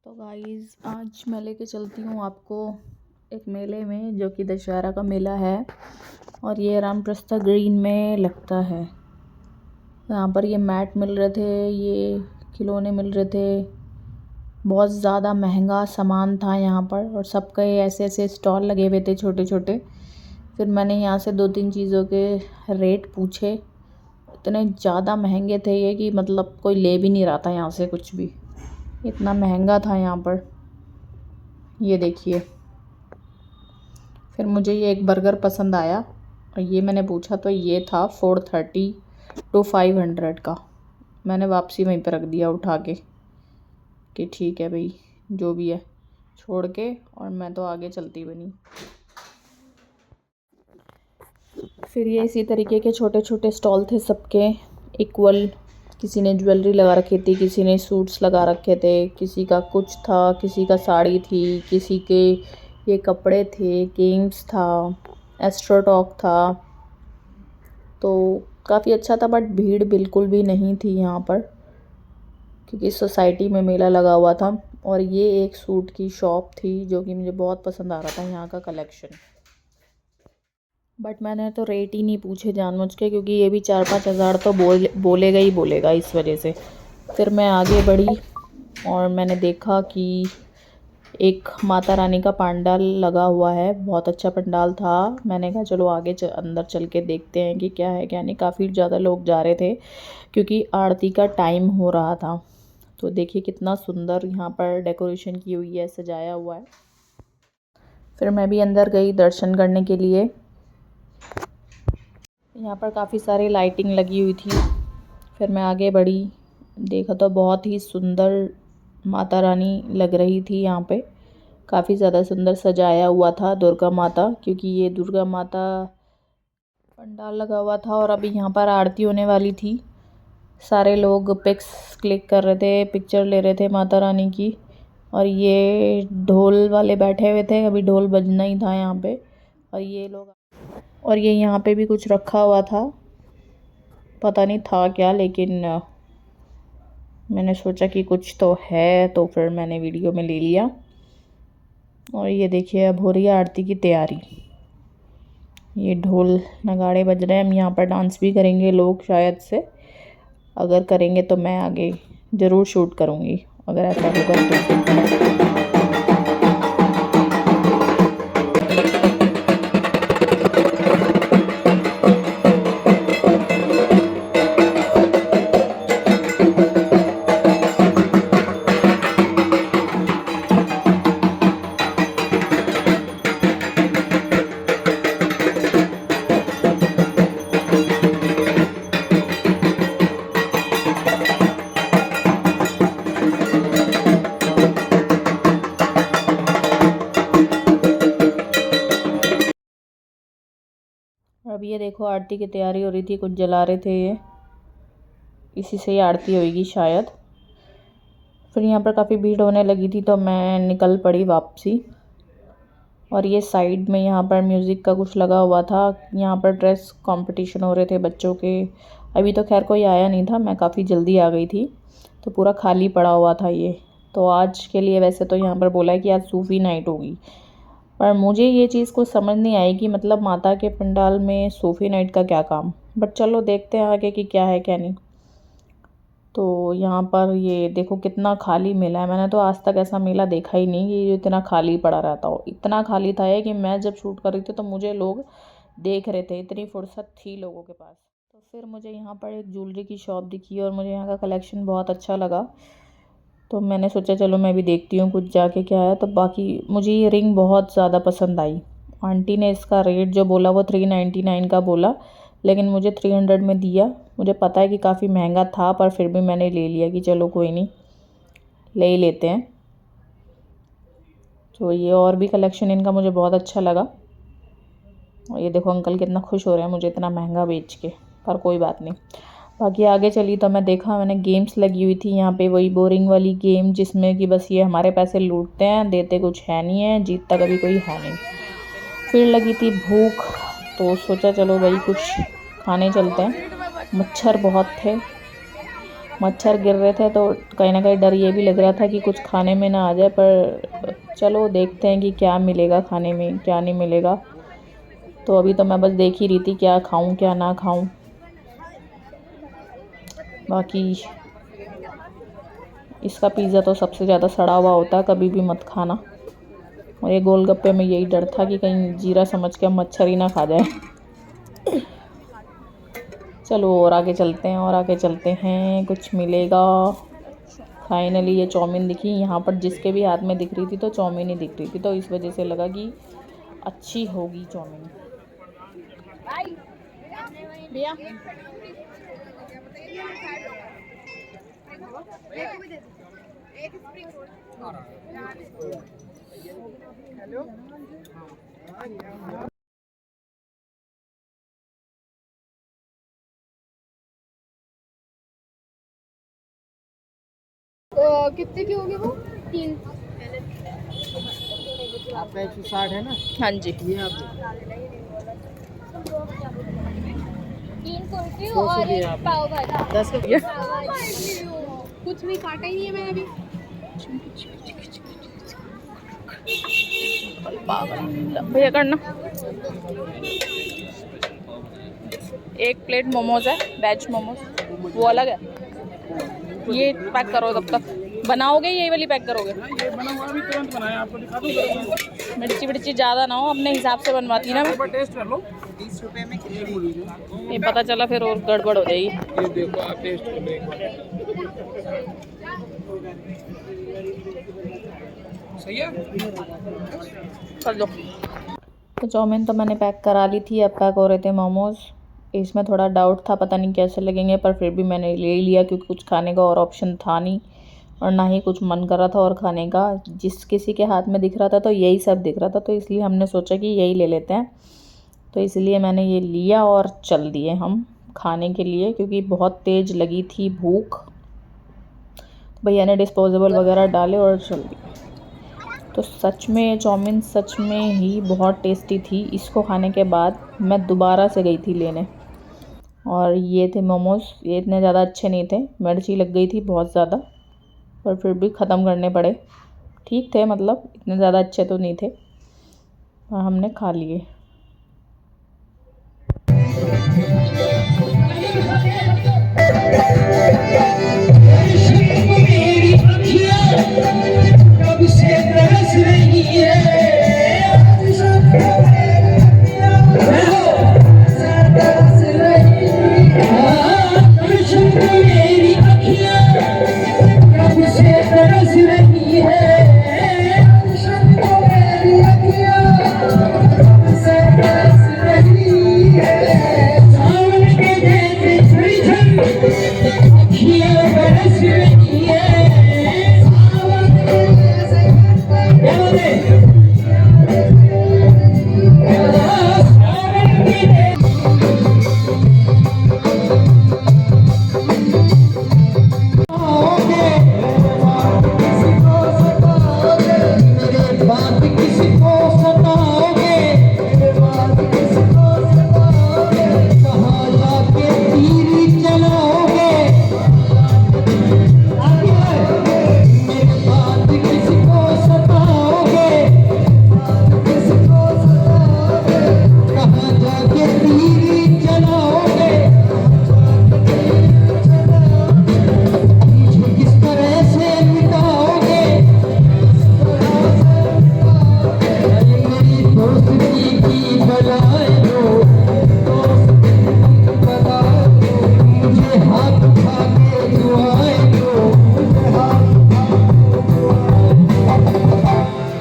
तो गाइस आज मैं लेके चलती हूँ आपको एक मेले में जो कि दशहरा का मेला है और ये रामप्रस्था ग्रीन में लगता है। यहाँ पर ये मैट मिल रहे थे, ये खिलौने मिल रहे थे। बहुत ज़्यादा महंगा सामान था यहाँ पर और सबके ऐसे ऐसे स्टॉल लगे हुए थे छोटे छोटे। फिर मैंने यहाँ से 2-3 चीज़ों के रेट पूछे, इतने ज़्यादा महंगे थे ये कि मतलब कोई ले भी नहीं रहा था यहाँ से कुछ भी, इतना महंगा था यहाँ पर। ये देखिए, फिर मुझे ये एक बर्गर पसंद आया और ये मैंने पूछा तो ये था 430 to 500 का। मैंने वापसी वहीं पर रख दिया उठा के कि ठीक है भाई जो भी है, छोड़ के, और मैं तो आगे चलती बनी। फिर ये इसी तरीके के छोटे छोटे स्टॉल थे सबके इक्वल। किसी ने ज्वेलरी लगा रखी थी, किसी ने सूट्स लगा रखे थे, किसी का कुछ था, किसी का साड़ी थी, किसी के ये कपड़े थे, गेम्स था, एस्ट्रोटॉक था। तो काफ़ी अच्छा था, बट भीड़ बिल्कुल भी नहीं थी यहाँ पर क्योंकि सोसाइटी में मेला लगा हुआ था। और ये एक सूट की शॉप थी जो कि मुझे बहुत पसंद आ रहा था यहाँ का कलेक्शन, बट मैंने तो रेट ही नहीं पूछे जानबूझ के क्योंकि ये भी 4-5 हज़ार तो बोलेगा ही बोलेगा इस वजह से। फिर मैं आगे बढ़ी और मैंने देखा कि एक माता रानी का पंडाल लगा हुआ है, बहुत अच्छा पंडाल था। मैंने कहा चलो आगे अंदर चल के देखते हैं कि क्या है क्या नहीं। काफ़ी ज़्यादा लोग जा रहे थे क्योंकि आरती का टाइम हो रहा था। तो देखिए कितना सुंदर यहाँ पर डेकोरेशन की हुई है, सजाया हुआ है। फिर मैं भी अंदर गई दर्शन करने के लिए। यहाँ पर काफ़ी सारी लाइटिंग लगी हुई थी। फिर मैं आगे बढ़ी, देखा तो बहुत ही सुंदर माता रानी लग रही थी। यहाँ पे काफ़ी ज़्यादा सुंदर सजाया हुआ था दुर्गा माता, क्योंकि ये दुर्गा माता पंडाल लगा हुआ था और अभी यहाँ पर आरती होने वाली थी। सारे लोग पिक्स क्लिक कर रहे थे, पिक्चर ले रहे थे माता रानी की। और ये ढोल वाले बैठे हुए थे, अभी ढोल बजना ही था यहाँ पे। और ये लोग, और ये यहाँ पे भी कुछ रखा हुआ था, पता नहीं था क्या, लेकिन मैंने सोचा कि कुछ तो है तो फिर मैंने वीडियो में ले लिया। और ये देखिए अब हो रही है आरती की तैयारी। ये ढोल नगाड़े बज रहे हैं, हम यहाँ पर डांस भी करेंगे लोग शायद से। अगर करेंगे तो मैं आगे ज़रूर शूट करूँगी अगर ऐसा होगा तो। अब ये देखो आरती की तैयारी हो रही थी, कुछ जला रहे थे ये, इसी से ही आरती होगी शायद। फिर यहाँ पर काफ़ी भीड़ होने लगी थी तो मैं निकल पड़ी वापसी। और ये साइड में यहाँ पर म्यूज़िक का कुछ लगा हुआ था। यहाँ पर ड्रेस कंपटीशन हो रहे थे बच्चों के। अभी तो खैर कोई आया नहीं था, मैं काफ़ी जल्दी आ गई थी तो पूरा खाली पड़ा हुआ था ये। तो आज के लिए वैसे तो यहाँ पर बोला है कि आज सूफ़ी नाइट होगी, पर मुझे ये चीज़ को समझ नहीं आई कि मतलब माता के पंडाल में सूफ़ी नाइट का क्या काम। बट चलो देखते हैं आगे कि क्या है क्या नहीं। तो यहाँ पर ये देखो कितना खाली मेला है। मैंने तो आज तक ऐसा मेला देखा ही नहीं कि इतना खाली पड़ा रहता हो। इतना खाली था ये कि मैं जब शूट कर रही थी तो मुझे लोग देख रहे थे, इतनी फुर्सत थी लोगों के पास। तो फिर मुझे यहाँ पर एक ज्वेलरी की शॉप दिखी और मुझे यहाँ का कलेक्शन बहुत अच्छा लगा, तो मैंने सोचा चलो मैं भी देखती हूँ कुछ जाके क्या है। तो बाकी मुझे ये रिंग बहुत ज़्यादा पसंद आई। आंटी ने इसका रेट जो बोला वो 399 का बोला, लेकिन मुझे 300 में दिया। मुझे पता है कि काफ़ी महंगा था पर फिर भी मैंने ले लिया कि चलो कोई नहीं, ले ही लेते हैं। तो ये और भी कलेक्शन इनका मुझे बहुत अच्छा लगा। और ये देखो अंकल कितना खुश हो रहे हैं मुझे इतना महंगा बेच के, पर कोई बात नहीं। बाकी आगे चली तो मैंने गेम्स लगी हुई थी यहाँ पे, वही बोरिंग वाली गेम जिसमें कि बस ये हमारे पैसे लूटते हैं, देते कुछ है नहीं है, जीतता कभी कोई है नहीं। फिर लगी थी भूख तो सोचा चलो भाई कुछ खाने चलते हैं। मच्छर बहुत थे मच्छर गिर रहे थे तो कहीं ना कहीं डर ये भी लग रहा था कि कुछ खाने में ना आ जाए, पर चलो देखते हैं कि क्या मिलेगा खाने में, क्या नहीं मिलेगा। तो अभी तो मैं बस देख ही रही थी क्या खाऊं क्या ना खाऊं। बाकी इसका पिज़्ज़ा तो सबसे ज़्यादा सड़ा हुआ होता है, कभी भी मत खाना। और ये गोलगप्पे में यही डर था कि कहीं जीरा समझ के मच्छर ही ना खा जाए। चलो और आगे चलते हैं, और आगे चलते हैं, कुछ मिलेगा। फाइनली ये चाउमीन दिखी। यहाँ पर जिसके भी हाथ में दिख रही थी तो चाउमीन ही दिख रही थी, तो इस वजह से लगा कि अच्छी होगी चाउमीन। भैया कितने की होगी वो? 3। आपका 160 है ना? हाँ जी। ये आप 3 कुल्फी और एक पाव भाजी। 10 का कुछ नहीं काटा ही नहीं है मैंने अभी। भैया करना। एक प्लेट मोमोज है, वेज मोमोज, वो अलग है। ये पैक करो, तब तक बनाओगे यही वाली पैक करोगे? ये बना हुआ अभी तुरंत बनाया, आपको दिखा दूं। मिर्ची ज़्यादा ना हो, अपने हिसाब से बनवाती ना मैं। टेस्ट कर लो। 30 रुपए में कितनी? ये पता चला फिर और गड़बड़ हो जाएगी। ये देखो आप टेस्ट कर लो एक बार। सही है, कर दो। तो चाउमीन तो मैंने पैक करा ली थी, अब पैक हो रहे थे मोमोज़। इसमें थोड़ा डाउट था, पता नहीं कैसे लगेंगे, पर फिर भी मैंने ले लिया क्योंकि कुछ खाने का और ऑप्शन था नहीं, और ना ही कुछ मन कर रहा था और खाने का। जिस किसी के हाथ में दिख रहा था तो यही सब दिख रहा था, तो इसलिए हमने सोचा कि यही ले लेते हैं। तो इसलिए मैंने ये लिया और चल दिए हम खाने के लिए, क्योंकि बहुत तेज़ लगी थी भूख। भैया ने डिस्पोजेबल वगैरह डाले और चल दिए। तो सच में चाउमीन सच में ही बहुत टेस्टी थी। इसको खाने के बाद मैं दोबारा से गई थी लेने। और ये थे मोमोज़, ये इतने ज़्यादा अच्छे नहीं थे, मिर्ची लग गई थी बहुत ज़्यादा, पर फिर भी ख़त्म करने पड़े। ठीक थे, मतलब इतने ज़्यादा अच्छे तो नहीं थे, और हमने खा लिए।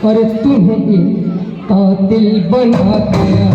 और तुम्हें कातिल बना दिया।